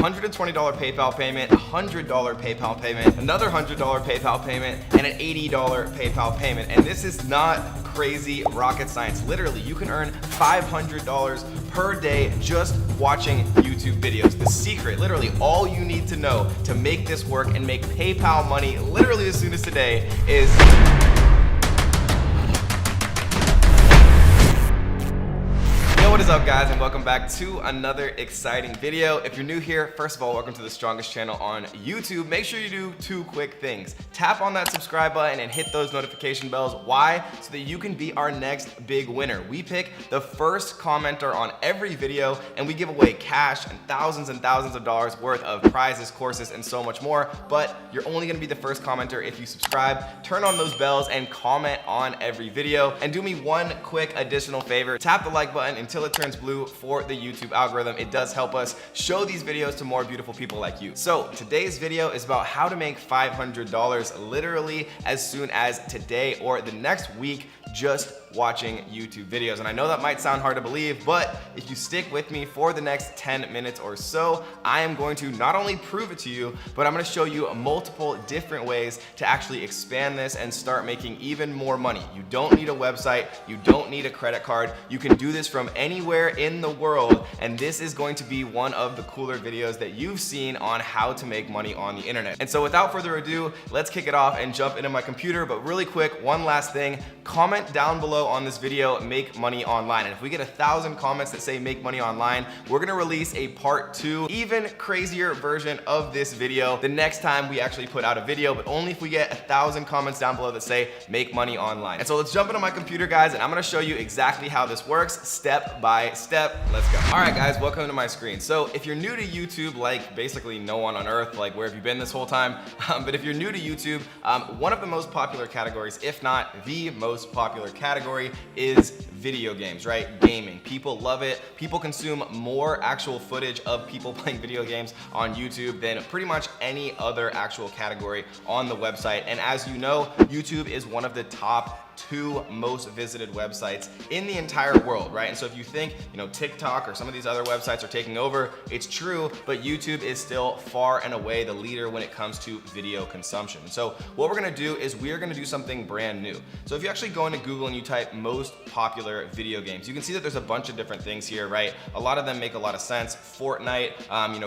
$120 PayPal payment, $100 PayPal payment, another $100 PayPal payment, and an $80 PayPal payment. And this is not crazy rocket science. Literally, you can earn $500 per day just watching YouTube videos. The secret, literally all you need to know to make this work and make PayPal money literally as soon as today is What is up, guys, and welcome back to another exciting video. If you're new here, first of all, welcome to the strongest channel on YouTube. Make sure you do two quick things. Tap on that subscribe button and hit those notification bells. Why? So that you can be our next big winner. We pick the first commenter on every video and we give away cash and thousands of dollars worth of prizes, courses, and so much more. But you're only gonna be the first commenter if you subscribe, turn on those bells, and comment on every video. And do me one quick additional favor. Tap the like button until it turns blue for the YouTube algorithm. It does help us show these videos to more beautiful people like you. So today's video is about how to make $500 literally as soon as today or the next week just watching YouTube videos. And I know that might sound hard to believe, but if you stick with me for the next 10 minutes or so, I am going to not only prove it to you, but I'm gonna show you multiple different ways to actually expand this and start making even more money. You don't need a website, you don't need a credit card, you can do this from anywhere in the world, and this is going to be one of the cooler videos that you've seen on how to make money on the internet. And so without further ado, let's kick it off and jump into my computer. But really quick, one last thing, comment down below on this video, make money online. And if we get 1,000 comments that say make money online, we're gonna release a part 2, even crazier version of this video the next time we actually put out a video, but only if we get 1,000 comments down below that say make money online. And so let's jump into my computer, guys, and I'm gonna show you exactly how this works step by step. Let's go. All right, guys, welcome to my screen. So if you're new to YouTube, like basically no one on earth, like where have you been this whole time? But if you're new to YouTube, one of the most popular categories, if not the most popular category, is video games, right? Gaming. People love it. People consume more actual footage of people playing video games on YouTube than pretty much any other actual category on the website. And as you know, YouTube is one of the top 2 most visited websites in the entire world, right? And so if you think, TikTok or some of these other websites are taking over, it's true, but YouTube is still far and away the leader when it comes to video consumption. So what we're gonna do is we're gonna do something brand new. So if you actually go into Google and you type most popular video games, you can see that there's a bunch of different things here, right? A lot of them make a lot of sense. Fortnite,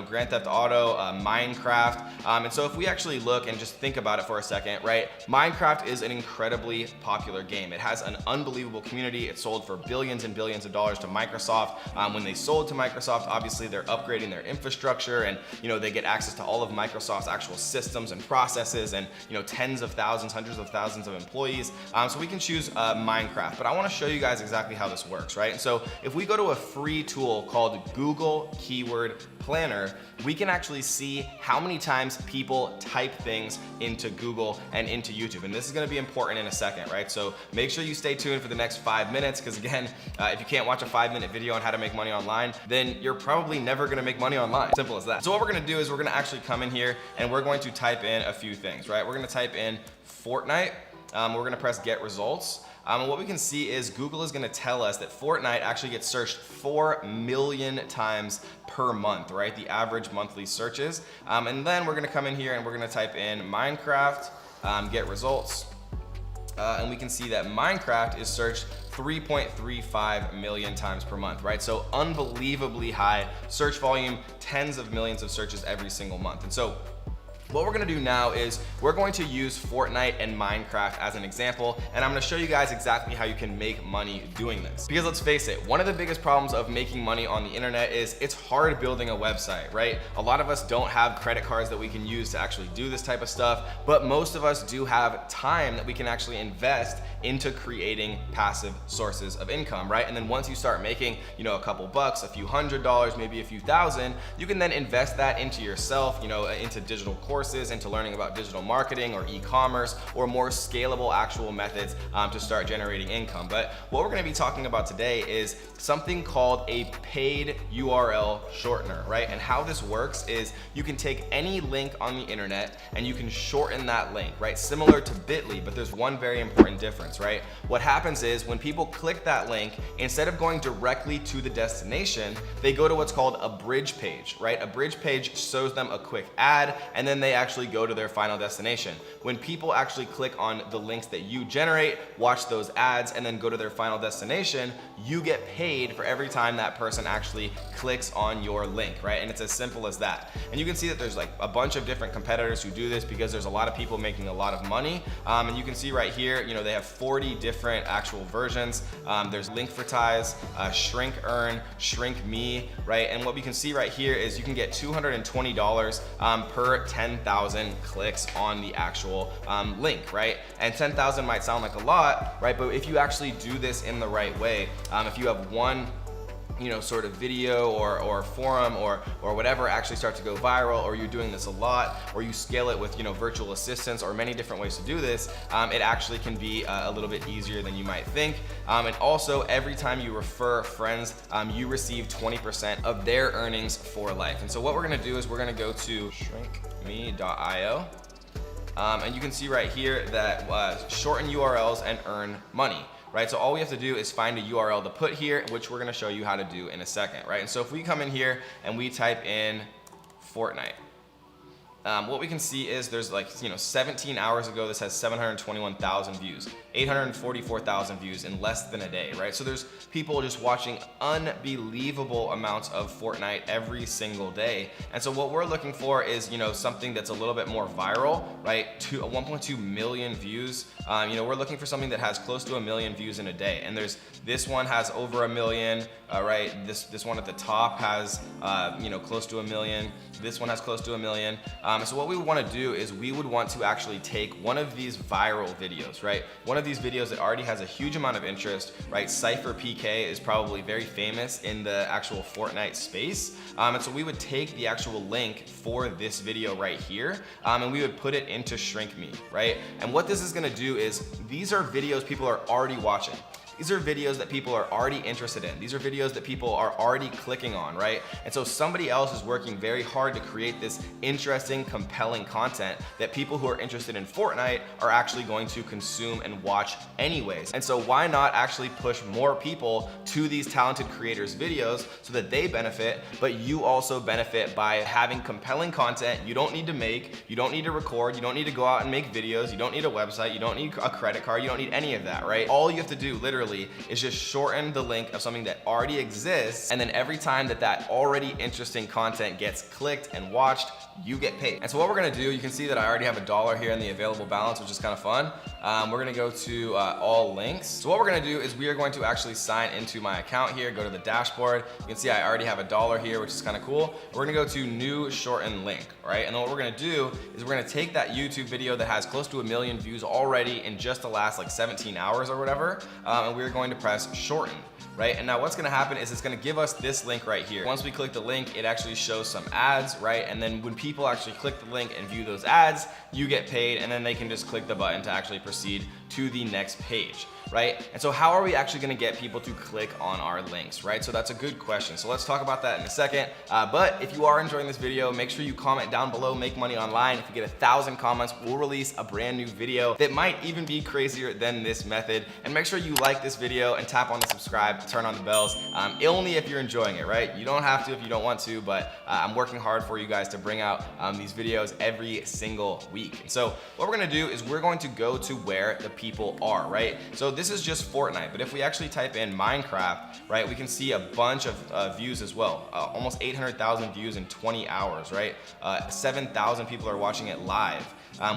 Grand Theft Auto, Minecraft. And so if we actually look and just think about it for a second, right? Minecraft is an incredibly popular game. It has an unbelievable community. It sold for billions and billions of dollars to Microsoft. When they sold to Microsoft, obviously they're upgrading their infrastructure, and they get access to all of Microsoft's actual systems and processes, and tens of thousands, hundreds of thousands of employees. So we can choose Minecraft, but I want to show you guys exactly how this works, right? And so if we go to a free tool called Google Keyword Planner, we can actually see how many times people type things into Google and into YouTube. And this is going to be important in a second, right? So make sure you stay tuned for the next 5 minutes, because again, if you can't watch a 5-minute video on how to make money online, then you're probably never going to make money online. Simple as that. So what we're going to do is we're going to actually come in here and we're going to type in a few things, right? We're going to type in Fortnite. We're going to press get results. And what we can see is Google is going to tell us that Fortnite actually gets searched 4 million times per month, right? The average monthly searches. And then we're going to come in here and we're going to type in Minecraft, get results. And we can see that Minecraft is searched 3.35 million times per month, right? So unbelievably high search volume, tens of millions of searches every single month. And so what we're gonna do now is we're going to use Fortnite and Minecraft as an example, and I'm gonna show you guys exactly how you can make money doing this. Because let's face it, one of the biggest problems of making money on the internet is it's hard building a website, right? A lot of us don't have credit cards that we can use to actually do this type of stuff, but most of us do have time that we can actually invest into creating passive sources of income, right? And then once you start making, a couple bucks, a few $100, maybe a few thousand, you can then invest that into yourself, into digital courses, courses into learning about digital marketing or e-commerce or more scalable actual methods to start generating income. But what we're gonna be talking about today is something called a paid URL shortener, right? And how this works is you can take any link on the internet and you can shorten that link, right? Similar to Bitly, but there's one very important difference, right? What happens is when people click that link, instead of going directly to the destination, they go to what's called a bridge page, right? A bridge page shows them a quick ad and then they actually go to their final destination. When people actually click on the links that you generate, watch those ads, and then go to their final destination, you get paid for every time that person actually clicks on your link, right? And it's as simple as that. And you can see that there's like a bunch of different competitors who do this because there's a lot of people making a lot of money. And you can see right here, you know, they have 40 different actual versions. There's Linkvertise, Shrink Earn, Shrink Me, right? And what we can see right here is you can get $220 per 10,000 clicks on the actual link, right? And 10,000 might sound like a lot, right? But if you actually do this in the right way, if you have one sort of video or forum or whatever actually start to go viral, or you're doing this a lot, or you scale it with virtual assistants or many different ways to do this, it actually can be a little bit easier than you might think. And also every time you refer friends, you receive 20% of their earnings for life. And so what we're gonna do is we're gonna go to shrinkme.io. And you can see right here that shorten URLs and earn money, right? So all we have to do is find a URL to put here, which we're gonna show you how to do in a second, right? And so if we come in here and we type in Fortnite, what we can see is there's 17 hours ago, this has 721,000 views, 844,000 views in less than a day, right? So there's people just watching unbelievable amounts of Fortnite every single day. And so what we're looking for is, something that's a little bit more viral, right? 1.2 million views. We're looking for something that has close to 1 million views in a day. And this one has over 1 million, right? This one at the top has, close to 1 million. This one has close to 1 million. So what we want to do is we would want to actually take one of these viral videos, right? One of these videos that already has a huge amount of interest, right? Cypher PK is probably very famous in the actual Fortnite space. And so we would take the actual link for this video right here, and we would put it into Shrink Me, right? And what this is going to do is these are videos people are already watching. These are videos that people are already interested in. These are videos that people are already clicking on, right? And so somebody else is working very hard to create this interesting, compelling content that people who are interested in Fortnite are actually going to consume and watch anyways. And so why not actually push more people to these talented creators' videos so that they benefit, but you also benefit by having compelling content you don't need to make, you don't need to record, you don't need to go out and make videos, you don't need a website, you don't need a credit card, you don't need any of that, right? All you have to do literally is just shorten the link of something that already exists, and then every time that already interesting content gets clicked and watched, you get paid. And so what we're gonna do, you can see that I already have $1 here in the available balance, which is kind of fun. We're gonna go to all links. So what we're gonna do is we are going to actually sign into my account here, go to the dashboard. You can see I already have $1 here, which is kind of cool. We're gonna go to new shorten link, right? And then what we're gonna do is we're gonna take that YouTube video that has close to 1 million views already in just the last 17 hours or whatever, and we're going to press shorten, right? And now what's gonna happen is it's gonna give us this link right here. Once we click the link, it actually shows some ads, right? And then when people actually click the link and view those ads, you get paid, and then they can just click the button to actually proceed to the next page, right? And so how are we actually gonna get people to click on our links, right? So that's a good question. So let's talk about that in a second. But if you are enjoying this video, make sure you comment down below, Make Money Online. If you get 1,000 comments, we'll release a brand new video that might even be crazier than this method. And make sure you like this video and tap on the subscribe, turn on the bells, only if you're enjoying it, right? You don't have to if you don't want to, but I'm working hard for you guys to bring out these videos every single week. And so what we're gonna do is we're going to go to where the people are, right? So this is just Fortnite, but if we actually type in Minecraft, right, we can see a bunch of views as well. Almost 800,000 views in 20 hours, right? 7,000 people are watching it live.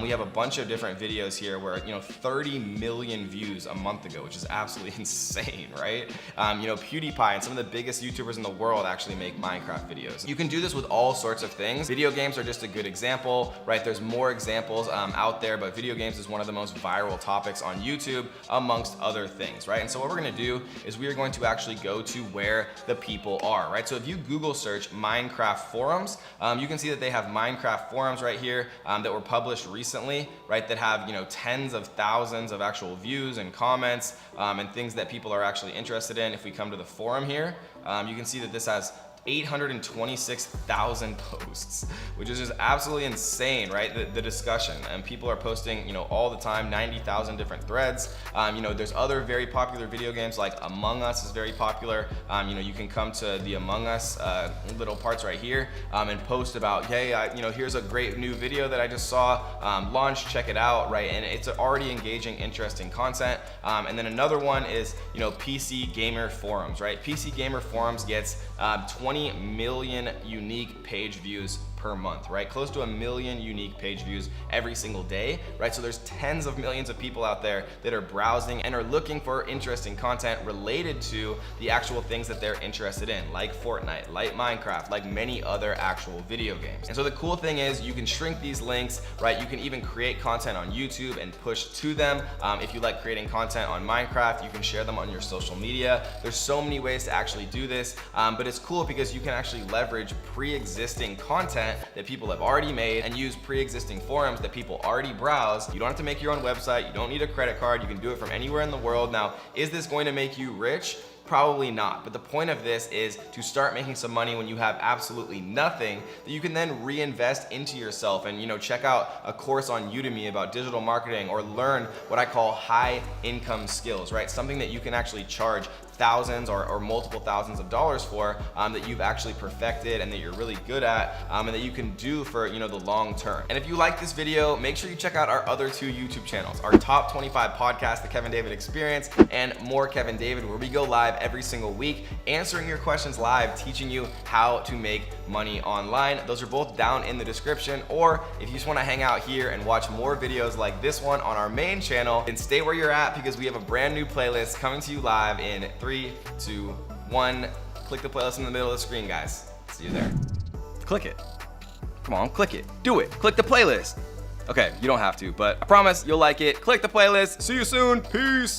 We have a bunch of different videos here where, 30 million views a month ago, which is absolutely insane, right? PewDiePie and some of the biggest YouTubers in the world actually make Minecraft videos. You can do this with all sorts of things. Video games are just a good example, right? There's more examples out there, but video games is one of the most viral topics on YouTube amongst amongst other things, right? And so what we're gonna do is we are going to actually go to where the people are, right? So if you Google search Minecraft forums, you can see that they have Minecraft forums right here that were published recently, right? That have, you know, tens of thousands of actual views and comments and things that people are actually interested in. If we come to the forum here, you can see that this has 826,000 posts, which is just absolutely insane, right? The discussion, and people are posting, you know, all the time, 90,000 different threads. You know, there's other very popular video games like Among Us is very popular. You know, you can come to the Among Us little parts right here and post about, hey, you know, here's a great new video that I just saw, launch, check it out, right? And it's already engaging, interesting content. And then another one is, you know, PC Gamer Forums, right? PC Gamer Forums gets 20 million unique page views per month, right? Close to 1 million unique page views every single day, right? So there's tens of millions of people out there that are browsing and are looking for interesting content related to the actual things that they're interested in, like Fortnite, like Minecraft, like many other actual video games. And so the cool thing is you can shrink these links, right? You can even create content on YouTube and push to them. If you like creating content on Minecraft, you can share them on your social media. There's so many ways to actually do this, but it's cool because you can actually leverage pre-existing content that people have already made and use pre-existing forums that people already browse. You don't have to make your own website. You don't need a credit card. You can do it from anywhere in the world. Now, is this going to make you rich? Probably not, but the point of this is to start making some money when you have absolutely nothing that you can then reinvest into yourself and, you know, check out a course on Udemy about digital marketing or learn what I call high income skills, right? Something that you can actually charge thousands or multiple thousands of dollars for that you've actually perfected and that you're really good at and that you can do for, you know, the long term. And if you like this video, make sure you check out our other two YouTube channels, our top 25 podcast, The Kevin David Experience, and More Kevin David, where we go live every single week, answering your questions live, teaching you how to make money online. Those are both down in the description. Or if you just want to hang out here and watch more videos like this one on our main channel, then stay where you're at because we have a brand new playlist coming to you live in 3, 2, 1. Click the playlist in the middle of the screen, guys. See you there. Click it. Come on, click it. Do it. Click the playlist. Okay, you don't have to, but I promise you'll like it. Click the playlist. See you soon. Peace.